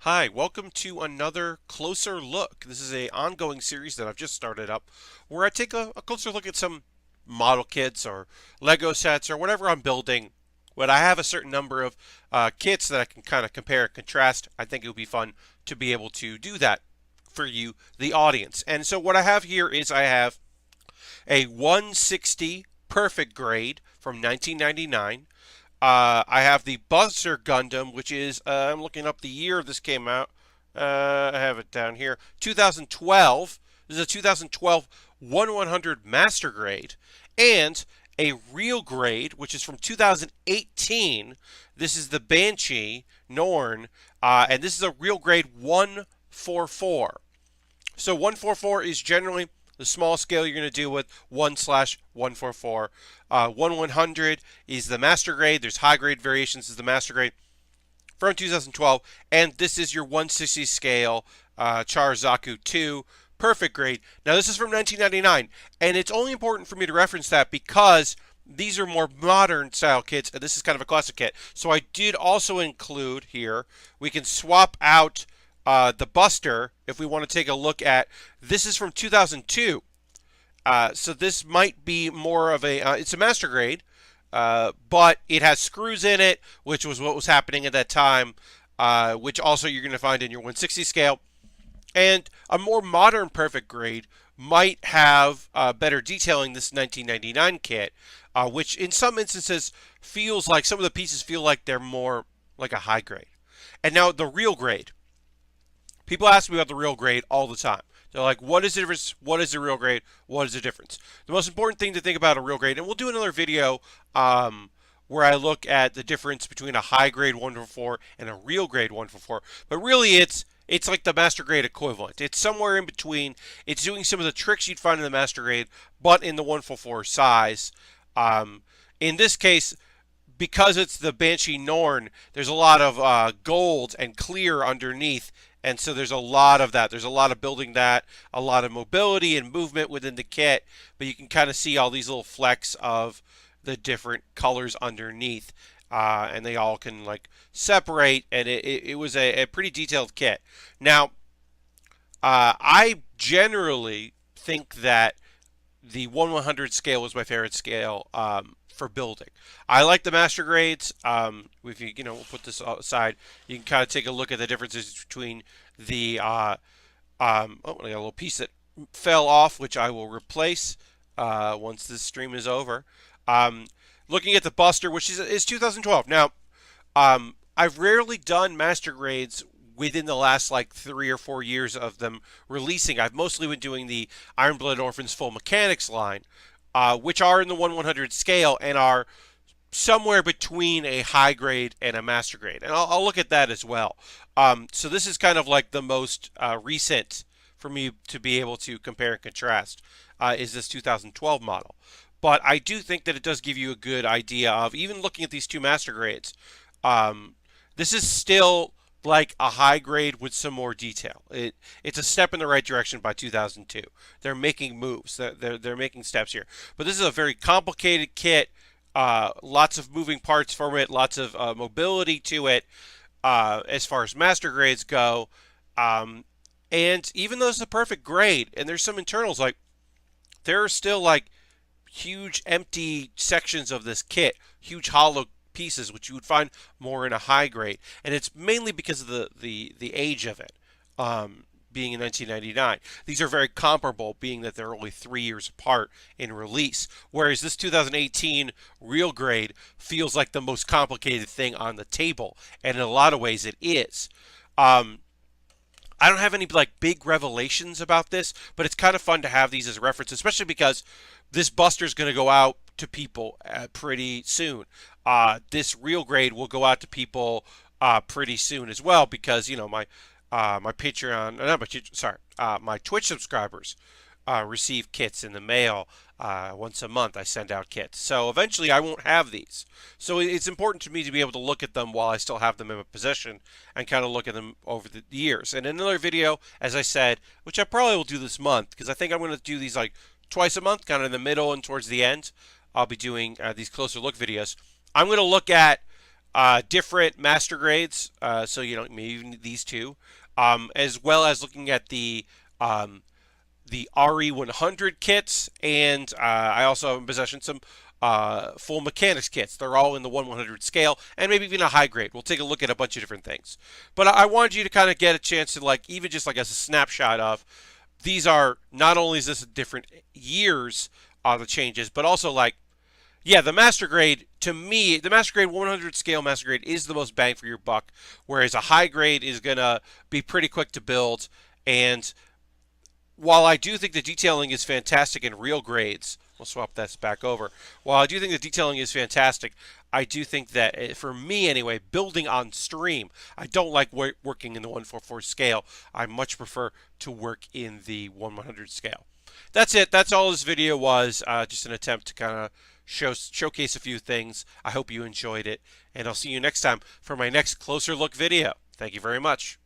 Hi, welcome to another Closer Look. This is a ongoing series that I've just started up where I take a closer look at some model kits or Lego sets or whatever I'm building. When I have a certain number of kits that I can kind of compare and contrast, I think it would be fun to be able to do that for you, the audience. And so what I have here is I have a 160 perfect grade from 1999. I have the Buster Gundam, which is, I'm looking up the year this came out. I have it down here. 2012. This is a 2012 1/100 Master Grade. And a real grade, which is from 2018. This is the Banshee Norn. And this is a real grade 144. So 144 is generally the small scale you're going to deal with 1/144. 1/100 is the master grade. There's high grade variations as the master grade from 2012, and this is your 160 scale Char Zaku 2 perfect grade. Now this is from 1999, and it's only important for me to reference that because these are more modern style kits, and this is kind of a classic kit. So I did also include here, we can swap out the Buster if we want to take a look at, this is from 2002. So this might be more of a, it's a master grade, but it has screws in it, which was what was happening at that time, which also you're going to find in your 160 scale. And a more modern perfect grade might have better detailing, this 1999 kit, which in some instances feels like, some of the pieces feel like they're more like a high grade. And now the real grade. People ask me about the real grade all the time. They're like, what is the difference? What is the real grade? What is the difference? The most important thing to think about a real grade, and we'll do another video where I look at the difference between a high grade 144 and a real grade 144. But really, it's like the master grade equivalent. It's somewhere in between. It's doing some of the tricks you'd find in the master grade, but in the 144 size. In this case, because it's the Banshee Norn, there's a lot of gold and clear underneath, and so there's a lot of that. There's a lot of building that, a lot of mobility and movement within the kit, but you can kind of see all these little flecks of the different colors underneath, and they all can like separate, and it was a pretty detailed kit. Now, I generally think that the 1/100 scale was my favorite scale for building. I like the master grades. If you we'll put this aside, you can kind of take a look at the differences between the oh, I got a little piece that fell off, which I will replace once this stream is over. Looking at the Buster, which is 2012. Now, I've rarely done master grades within the last like 3 or 4 years of them releasing. I've mostly been doing the Iron Blood Orphans Full Mechanics line, which are in the 1/100 scale and are somewhere between a high grade and a master grade. And I'll look at that as well. So this is kind of like the most recent for me to be able to compare and contrast is this 2012 model. But I do think that it does give you a good idea of, even looking at these two master grades, this is still like a high grade with some more detail. It's a step in the right direction by 2002. They're making moves. They're making steps here. But this is a very complicated kit. Lots of moving parts from it. Lots of mobility to it as far as master grades go. And even though it's a perfect grade, and there's some internals, like there are still like huge empty sections of this kit, huge hollow pieces, which you would find more in a high grade, and it's mainly because of the age of it, being in 1999. These are very comparable, being that they're only 3 years apart in release, whereas this 2018 real grade feels like the most complicated thing on the table, and in a lot of ways it is. I don't have any like big revelations about this, but it's kind of fun to have these as a reference, especially because this Buster is going to go out to people pretty soon. This real grade will go out to people pretty soon as well, because my Patreon, not my sorry, my Twitch subscribers receive kits in the mail once a month. I send out kits, so eventually I won't have these. So it's important to me to be able to look at them while I still have them in my possession and kind of look at them over the years. And in another video, as I said, which I probably will do this month, because I think I'm going to do these like twice a month, kind of in the middle and towards the end. I'll be doing these closer look videos. I'm going to look at different master grades. So maybe these two, as well as looking at the RE100 kits, and I also have in possession some full mechanics kits. They're all in the 1/100 scale, and maybe even a high grade. We'll take a look at a bunch of different things. But I wanted you to kind of get a chance to even just as a snapshot of these are not only is this different years the changes, but also yeah, the master grade, to me, the master grade 100 scale master grade is the most bang for your buck, whereas a high grade is going to be pretty quick to build. And while I do think the detailing is fantastic in real grades, we'll swap this back over. While I do think the detailing is fantastic, I do think that, for me anyway, building on stream, I don't like working in the 144 scale. I much prefer to work in the 1/100 scale. That's it. That's all this video was. Just an attempt to kind of showcase a few things. I hope you enjoyed it, and I'll see you next time for my next closer look video. Thank you very much.